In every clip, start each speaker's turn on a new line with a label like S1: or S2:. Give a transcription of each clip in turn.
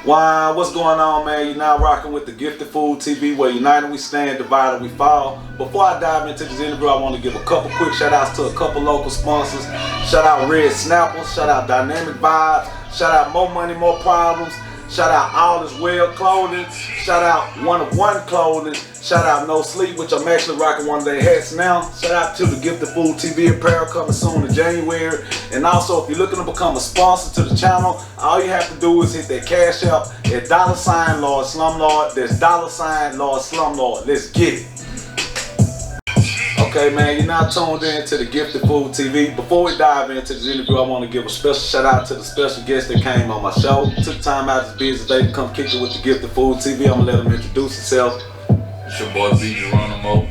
S1: Wow, what's going on, man? You're now rocking with the Gifted Food TV, where united we stand, divided we fall. Before I dive into this interview, I want to give a couple quick shout outs to a couple local sponsors. Shout out Red Snapper, shout out Dynamic Vibes, shout out More Money, More Problems, shout out All Is Well Clothing, shout out One of One Clothing, shout out No Sleep, which I'm actually rocking one of their hats now. Shout out to the Gifted Food TV apparel coming soon in January. And also, if you're looking to become a sponsor to the channel, all you have to do is hit that Cash App at $ Lord Slumlord. That's $ Lord Slumlord. Let's get it. Okay, man, you're now tuned in to the Gifted Food TV. Before we dive into this interview, I want to give a special shout out to the special guest that came on my show. Took time out of his busy day to come kick it with the Gifted Food TV. I'm gonna let him introduce himself.
S2: It's your boy Vee Geronimo.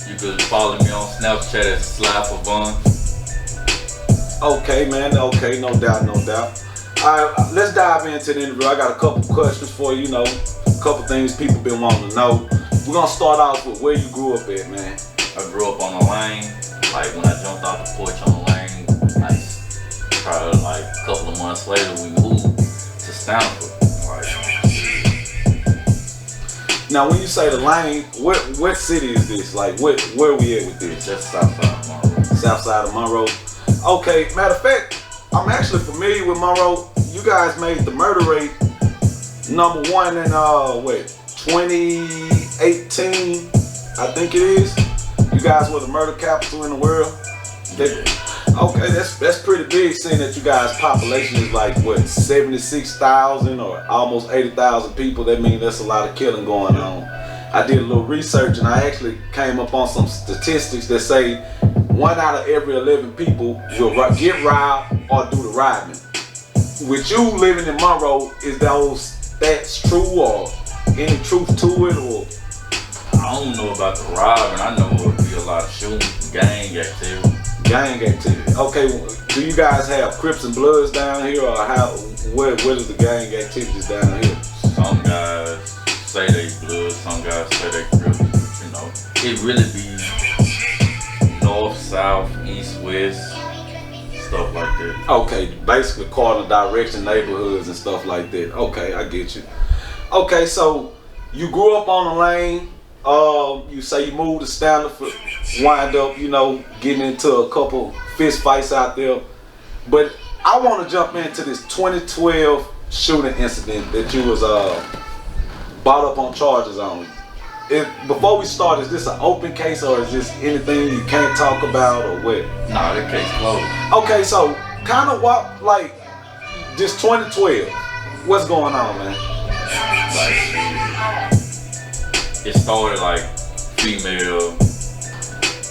S2: You can follow me on Snapchat at Sly4Von.
S1: Okay, man. Okay, no doubt, no doubt. All right, let's dive into the interview. I got a couple questions for you. You know, a couple things people been wanting to know. We're gonna start off with where you grew up at, man.
S2: I grew up on the lane. Like when I jumped off the porch on the lane, like probably like a couple of months later, we moved to Stanford.
S1: Now, when you say the lane, what city is this? Like, where we at with this?
S2: Just Southside of Monroe.
S1: Southside of Monroe. Okay, matter of fact, I'm actually familiar with Monroe. You guys made the murder rate #1 in 2018, I think it is. You guys were the murder capital in the world. Okay, that's pretty big, seeing that you guys' population is like what, 76,000 or almost 80,000 people. That means that's a lot of killing going on. I did a little research and I actually came up on some statistics that say 1 out of every 11 people will get robbed or do the robbing. With you living in Monroe, is those stats true or any truth to it? Or
S2: I don't know about the robbing. I know it'll be a lot of shooting, gang activity.
S1: Gang activity. Okay, do you guys have Crips and Bloods down here, or what is the gang activities down here?
S2: Some guys say they Bloods, some guys say they Crips. You know, it really be north, south, east, west, stuff like that.
S1: Okay, basically cardinal direction neighborhoods and stuff like that. Okay, I get you. Okay, so you grew up on the lane. You say you moved to Stanford, wind up, you know, getting into a couple fist fights out there. But I want to jump into this 2012 shooting incident that you was brought up on charges on. Before we start, is this an open case or is this anything you can't talk about or what?
S2: Nah, that case closed.
S1: Okay, so kind of what, like, this 2012, what's going on, man?
S2: It started like female,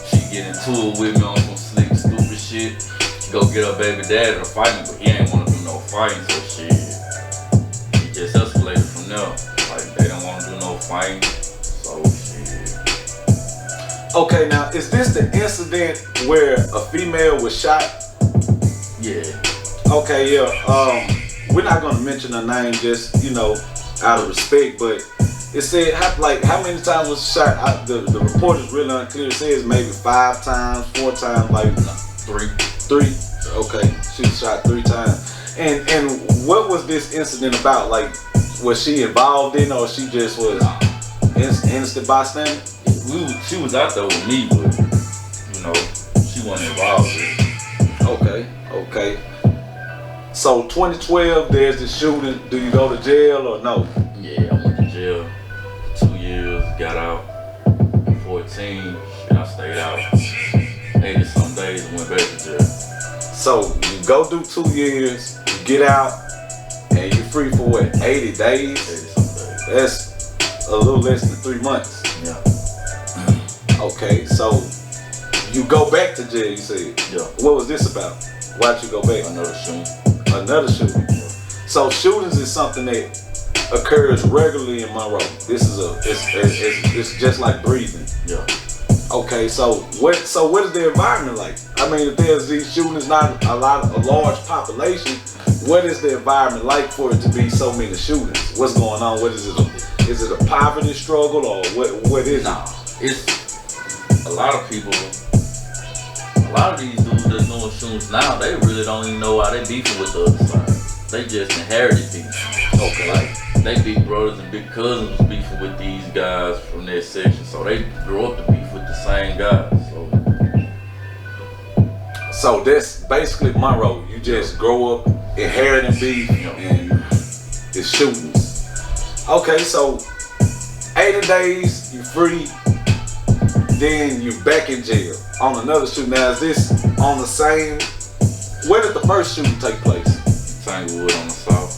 S2: she get into it with me on some slick, stupid shit. She go get her baby dad to fight me, but he ain't want to do no fighting, so shit. It just escalated from there. Like they don't want to do no fighting, so shit.
S1: Okay, now is this the incident where a female was shot?
S2: Yeah.
S1: Okay, yeah. We're not gonna mention her name, just, you know, out of respect, but it said how many times was shot? The report is really unclear. It says maybe 5 times, 4 times, like 3. Okay, she was shot 3 times. And what was this incident about? Like, was she involved in, or she just was innocent bystander?
S2: She was out there with me, but you know, she wasn't involved in it.
S1: Okay. So 2012, there's the shooting. Do you go to jail or no?
S2: Yeah, I went to jail. 2 years, got out. 14, and I stayed out 80 some days and went back to jail.
S1: So you go do 2 years, you get out, and you're free for what, 80 days?
S2: 80 some days.
S1: That's a little less than 3 months.
S2: Yeah.
S1: Okay, so you go back to jail, you said?
S2: Yeah.
S1: What was this about? Why'd you go back?
S2: Another shooting.
S1: Another shooting.
S2: Yeah.
S1: So shootings is something that occurs regularly in Monroe. This is it's just like breathing.
S2: Yeah.
S1: Okay, so what is the environment like? I mean, if there's these shootings, not a large population, what is the environment like for it to be so many shootings? What's going on? What is it? Is it a poverty struggle or what is
S2: nah,
S1: it?
S2: It's a lot of people. A lot of these dudes that's doing shootings now, they really don't even know why they beefing with the other side. They just inherited people.
S1: Okay.
S2: Like, they big brothers and big cousins was beefing with these guys from their section, so they grew up to beef with the same guys.
S1: So that's basically Monroe. You just grow up inheriting beef and it's shootings. Okay, so 80 days, you free, then you back in jail on another shooting. Now is this on the same, where did the first shooting take place?
S2: Tanglewood on the south.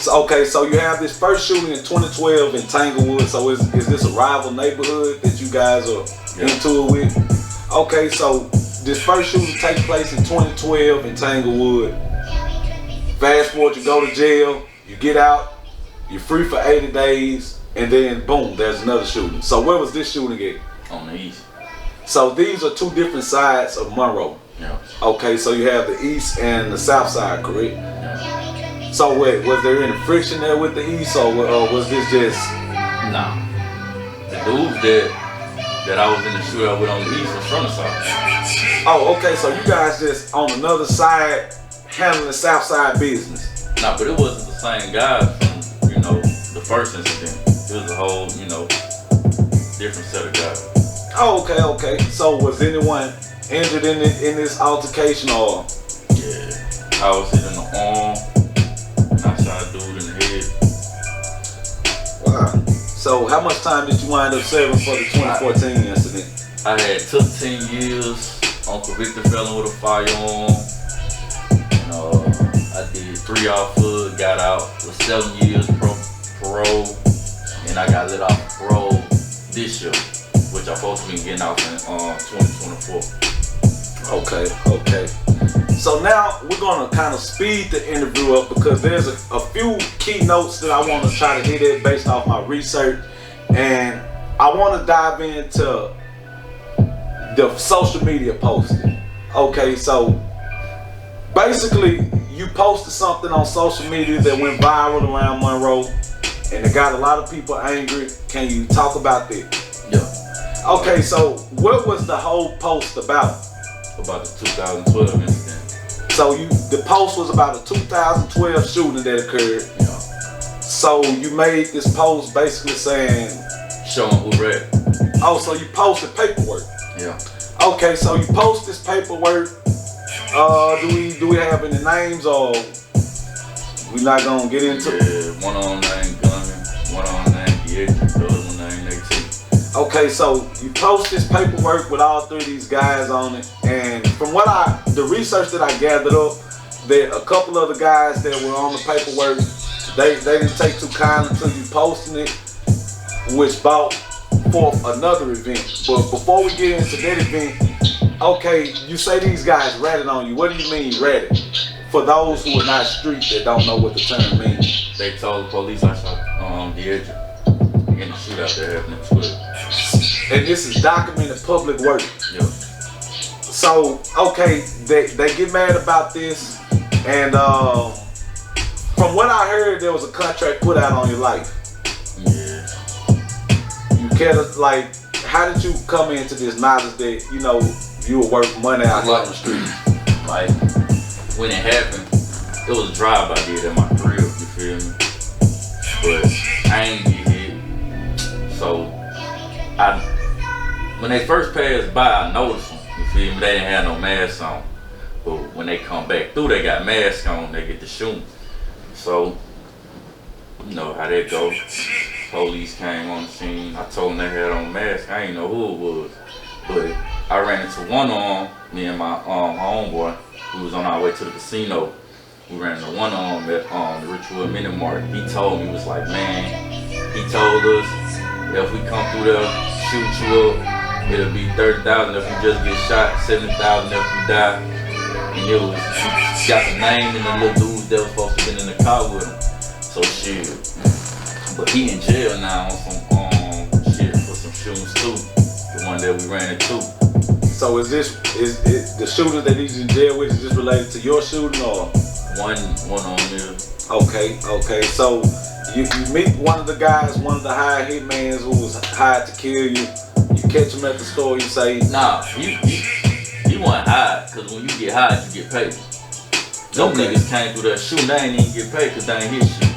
S1: So, okay, so you have this first shooting in 2012 in Tanglewood. So is this a rival neighborhood that you guys are into it with? Okay, so this first shooting takes place in 2012 in Tanglewood. Fast forward, you go to jail, you get out, you're free for 80 days, and then boom, there's another shooting. So where was this shooting at?
S2: On the east.
S1: So these are two different sides of Monroe.
S2: Yeah.
S1: Okay, so you have the east and the south side, correct?
S2: Yeah.
S1: So wait, was there any friction there with the east, or was this just?
S2: Nah. The dudes that I was in the shootout with on the east was from the south.
S1: Oh, okay, so you guys just on another side handling south side business.
S2: Nah, but it wasn't the same guys from, the first incident. It was a whole, different set of guys.
S1: Oh, okay. So was anyone injured in this altercation, or?
S2: Yeah, I was hit in the arm, and I shot a dude in the head.
S1: Wow. So how much time did you wind up serving for the 2014 incident?
S2: I had took 10 years on convicted felon with a firearm. I did 3 off hood, got out with 7 years parole, and I got let off parole this year, which I'm supposed to be getting out in 2024.
S1: Okay. So now we're gonna kind of speed the interview up because there's a few key notes that I want to try to hit at based off my research, and I want to dive into the social media posting. Okay, so basically you posted something on social media that went viral around Monroe, and it got a lot of people angry. Can you talk about that?
S2: Yeah.
S1: Okay, so what was the whole post about?
S2: About the 2012 incident.
S1: So the post was about a 2012 shooting that occurred.
S2: Yeah.
S1: So you made this post basically saying,
S2: showing who read.
S1: Oh, so you posted paperwork.
S2: Yeah.
S1: Okay, so you post this paperwork. Do we have any names, or we not gonna get into?
S2: Yeah, one on named Gunman, one on named Vee, the other one named AT.
S1: Okay, so you post this paperwork with all 3 of these guys on it, and from the research that I gathered up, that a couple of the guys that were on the paperwork, they didn't take too kindly to you posting it, which brought forth another event. But before we get into that event, okay, you say these guys ratted on you. What do you mean ratted? For those who are not street that don't know what the term means.
S2: They told the police I shot Vee in the shootout that happened in Twitter.
S1: And this is documented public work.
S2: Yeah.
S1: So, okay, they get mad about this, and from what I heard, there was a contract put out on your life.
S2: Yeah.
S1: You care to, how did you come into this knowledge that, you were worth money out here on the street?
S2: Like, when it happened, it was a drive I did at my crib, you feel me? But I ain't get hit. So, when they first passed by, I noticed them, you feel me? They didn't have no mask on. But when they come back through, they got masks on, they get to shooting. So, you know how that goes. Police came on the scene. I told them they had on masks. I didn't know who it was. But I ran into one on me and my homeboy, who was on our way to the casino. We ran into one on at the Richwood Mini Mart. He told me, he was like, man, he told us if we come through there, shoot you up, it'll be 30,000 if you just get shot, 70,000 if you die. And he got the name and the little dudes that was supposed to be in the car with him. So shit. But he in jail now on some shit for some shootings too. The one that we ran into.
S1: So is the shooter that he's in jail with, is this related to your shooting, or?
S2: One on there.
S1: Okay. So you meet one of the guys, one of the hired hitmans who was hired to kill you. You catch him at the store, you say,
S2: nah, you wasn't hired, cause when you get hired, you get paid. Them niggas came through that shooting, they ain't even get paid cause they ain't hit shit.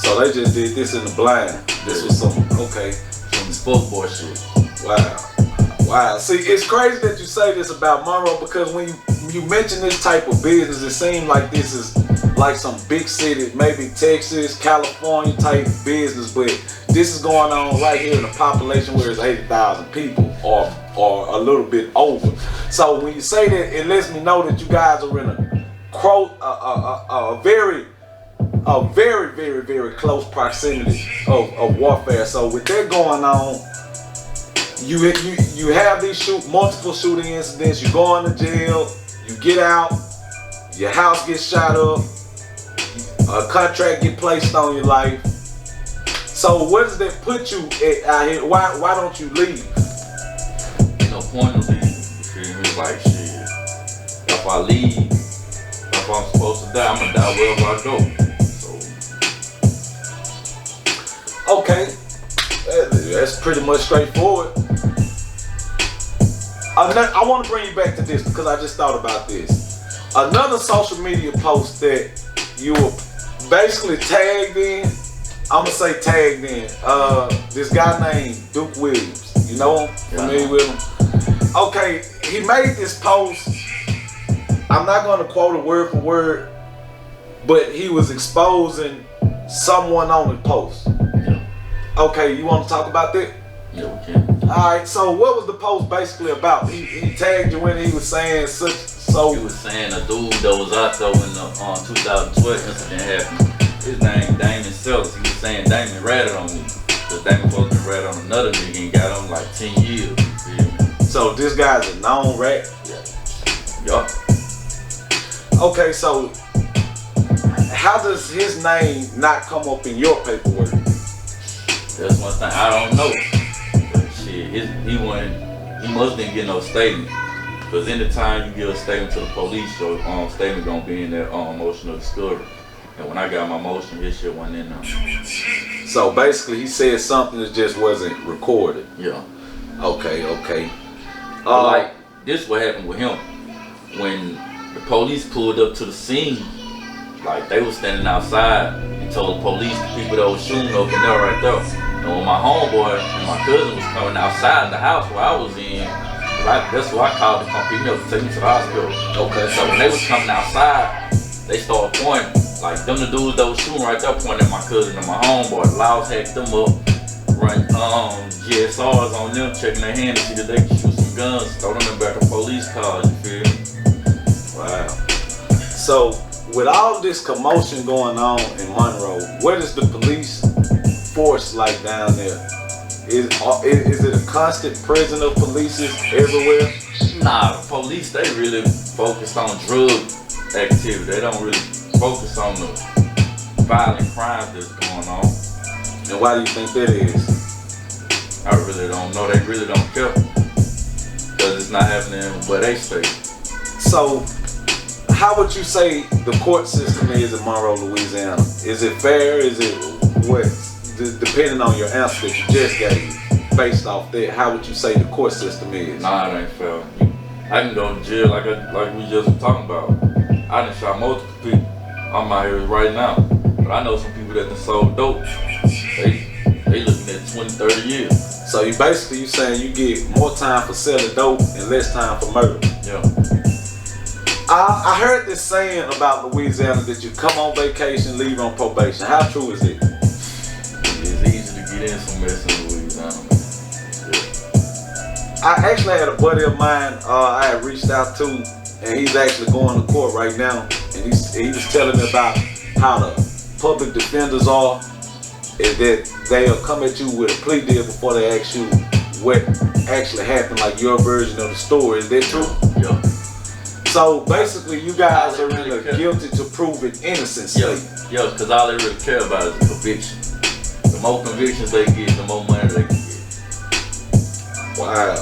S1: So they just did this in the blind. This was some, okay.
S2: Some fuckboy shit.
S1: Wow. See, it's crazy that you say this about Monroe because when you mention this type of business, it seems like this is like some big city, maybe Texas, California type business, but this is going on right here in a population where it's 80,000 people or a little bit over. So when you say that, it lets me know that you guys are in a very, very close proximity of warfare. So with that going on, you have these multiple shooting incidents. You go into jail, you get out, your house gets shot up, a contract get placed on your life. So where does that put you out here? Why don't you leave?
S2: Ain't no point of leaving. You feel me? Like shit. If I leave, if I'm supposed to die, I'm gonna die wherever I go. So
S1: okay, that's pretty much straightforward. I want to bring you back to this because I just thought about this. Another social media post that you were basically tagged in. I'm gonna say tagged in. This guy named Duke Williams. You know him? Familiar with him? Okay, he made this post. I'm not gonna quote it word for word, but he was exposing someone on the post.
S2: yeah,
S1: Okay, you want to talk about that?
S2: yeah, we can.
S1: Alright, so what was the post basically about? He tagged you when he was saying so.
S2: He was saying a dude that was out there when the 2012 incident happened. His name Damon Sellers. He was saying Damon ratted on me. Because Damon supposed to rat on another nigga and got him like 10 years. You feel me?
S1: So this guy's a known rat?
S2: Yeah. Yup.
S1: Okay, so how does his name not come up in your paperwork?
S2: That's one thing I don't know. But shit, he must didn't get no statement. Because anytime you give a statement to the police, your statement gonna be in that emotional discovery. And when I got my motion, his shit wasn't in there.
S1: So basically he said something that just wasn't recorded.
S2: Yeah.
S1: Okay.
S2: Like, this what happened with him. When the police pulled up to the scene, like they was standing outside and told the police the people that was shooting up in there right there. And when my homeboy and my cousin was coming outside the house where I was in, that's what I called to come pick me up to take me to the hospital.
S1: Okay.
S2: So when they was coming outside, they started pointing. Like them the dudes that was shooting right there pointing at my cousin and my homeboy. The Laos hacked them up, run GSRs on them, checking their hand to see that they can shoot some guns, throw them in back of police cars, you feel me?
S1: Wow. So with all this commotion going on in Monroe, what is the police force like down there? Is it a constant prison of police everywhere?
S2: Nah, the police, they really focus on drug activity. They don't really focus on the violent crimes that's going on.
S1: And why do you think that is?
S2: I really don't know. They really don't care. Because it's not happening where they stay.
S1: So, how would you say the court system is in Monroe, Louisiana? Is it fair? Is it what? Depending on your answer that you just gave, based off that, how would you say the court system is?
S2: Nah, it ain't fair. I can go to jail like we just were talking about. I done shot multiple people. I'm out here right now. But I know some people that done sold dope. They looking at 20, 30 years.
S1: So you saying you get more time for selling dope and less time for murder.
S2: Yeah.
S1: I heard this saying about Louisiana that you come on vacation, leave on probation. How true is it?
S2: It's easy to get in some mess in Louisiana. Yeah.
S1: I actually had a buddy of mine I had reached out to, and he's actually going to court right now, and he was telling me about how the public defenders are, is that they'll come at you with a plea deal before they ask you what actually happened, like your version of the story. Is that true?
S2: Yeah.
S1: So basically you guys are really guilty to proven innocence.
S2: Yeah, because all they really care about is the conviction. The more convictions they get, the more money they can get.
S1: Wow.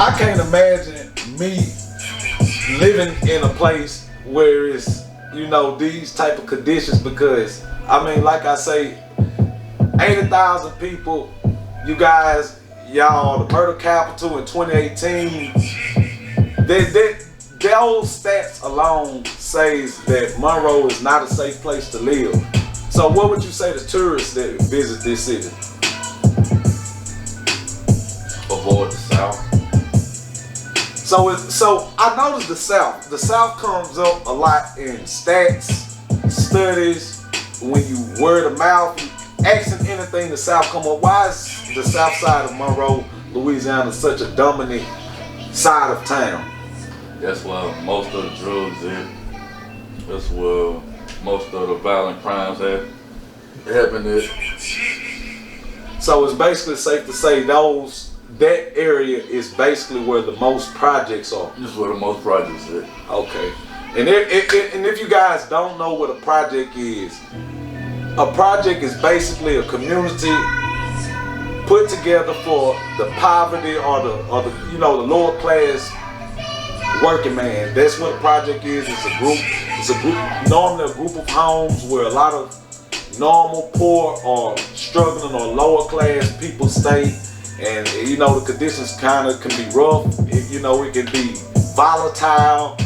S1: I can't imagine me living in a place where it's, these type of conditions, because, I mean, like I say, 80,000 people, y'all the murder capital in 2018, those stats alone says that Monroe is not a safe place to live. So So what would you say to tourists that visit this city?
S2: Avoid the South.
S1: So I noticed the South. The South comes up a lot in stats, studies, when you word of mouth, asking anything, the South come up. Why is the South side of Monroe, Louisiana, such a dominant side of town?
S2: That's where most of the drugs at. That's where most of the violent crimes happen at.
S1: So it's basically safe to say that area is basically where the most projects are.
S2: This is where the most projects are.
S1: Okay. And if you guys don't know what a project is basically a community put together for the poverty or the lower class working man. That's what a project is. It's a group, normally a group of homes where a lot of normal, poor or struggling or lower class people stay. And the conditions kind of can be rough. It can be volatile.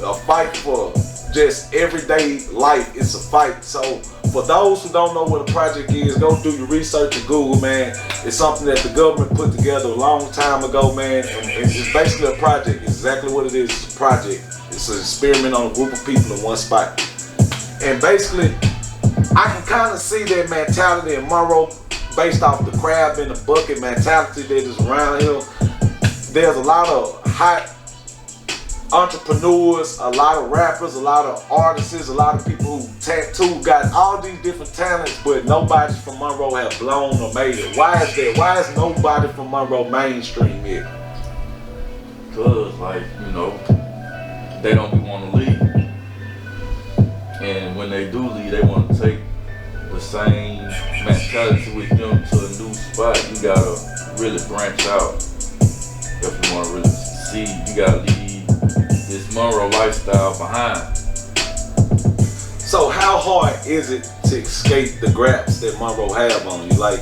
S1: A fight for just everyday life. It's a fight. So for those who don't know what a project is, go do your research at Google, man. It's something that the government put together a long time ago, man. And it's basically a project. It's exactly what it is. It's a project. It's an experiment on a group of people in one spot. And basically, I can kind of see that mentality in Monroe based off the crab in the bucket mentality that is around here. There's a lot of hot entrepreneurs, a lot of rappers, a lot of artists, a lot of people who tattoo, got all these different talents, but nobody from Monroe have blown or made it. Why is that? Why is nobody from Monroe mainstream yet?
S2: Cause they don't want to leave, and when they do leave, they want to take the same mentality with them to a new spot. You gotta really branch out if you want to really succeed. You gotta leave this Monroe lifestyle behind.
S1: So how hard is it to escape the graps that Monroe have on you? Like,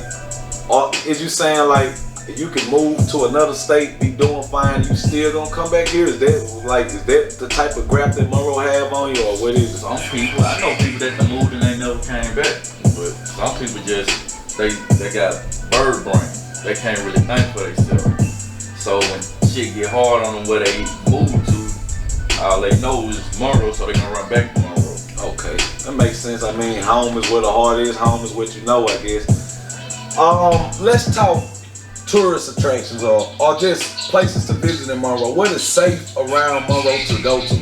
S1: is you saying like you can move to another state, be doing fine, you still gonna come back here? Is that the type of grap that Monroe have on you, or what is it?
S2: Some people, I know people that moved and they never came back, but some people just they got bird brain. They can't really think for themselves. So when shit get hard on them where they move to, all they know is Monroe, so they gonna run back to Monroe.
S1: Okay, that makes sense. I mean, home is where the heart is. Home is what you know, I guess. Let's talk tourist attractions or just places to visit in Monroe. What is safe around Monroe to go to?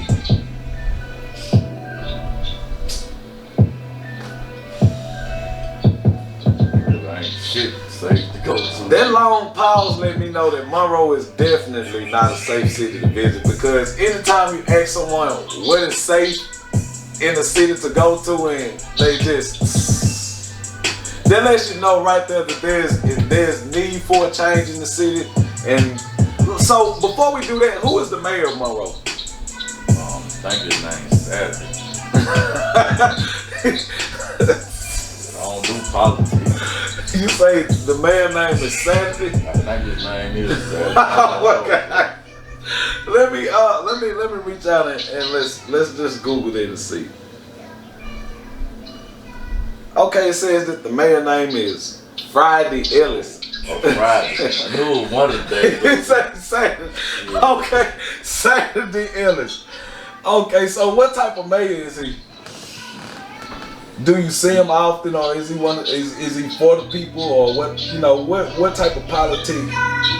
S2: Really ain't shit safe to go to.
S1: That long pause let me know that Monroe is definitely not a safe city to visit, because anytime you ask someone what is safe in a city to go to, and they just, that lets you know right there that there's need for a change in the city. And so before we do that, who is the mayor of Monroe?
S2: I think his name's Saturday. I don't do politics.
S1: You say the mayor's name is Saturday?
S2: I think his name is Saturday.
S1: Oh, okay. Let me reach out and let's just Google it and see. Okay, it says that the mayor's name is Friday Ellis.
S2: Oh, Friday. I knew it was one of the days.
S1: It's Saturday. Okay, Saturday Ellis. Okay, so what type of mayor is he? Do you see him often, or is he is he for the people, or what? What type of politics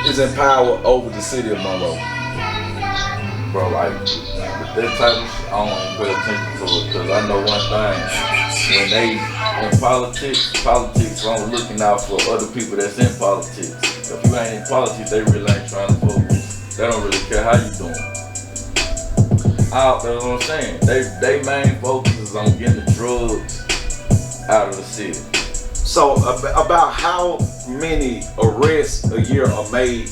S1: is in power over the city of Monroe?
S2: Bro, like that type of shit, I don't even pay attention to it, because I know one thing: when they in politics only looking out for other people that's in politics. If you ain't in politics, they really ain't trying to focus. They don't really care how you doing. That's what I'm saying. They main focus is on getting the drugs out of the city.
S1: So about how many arrests a year are made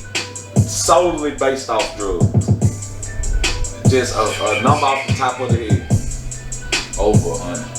S1: solely based off drugs? Just a number off the top of the head.
S2: Over 100.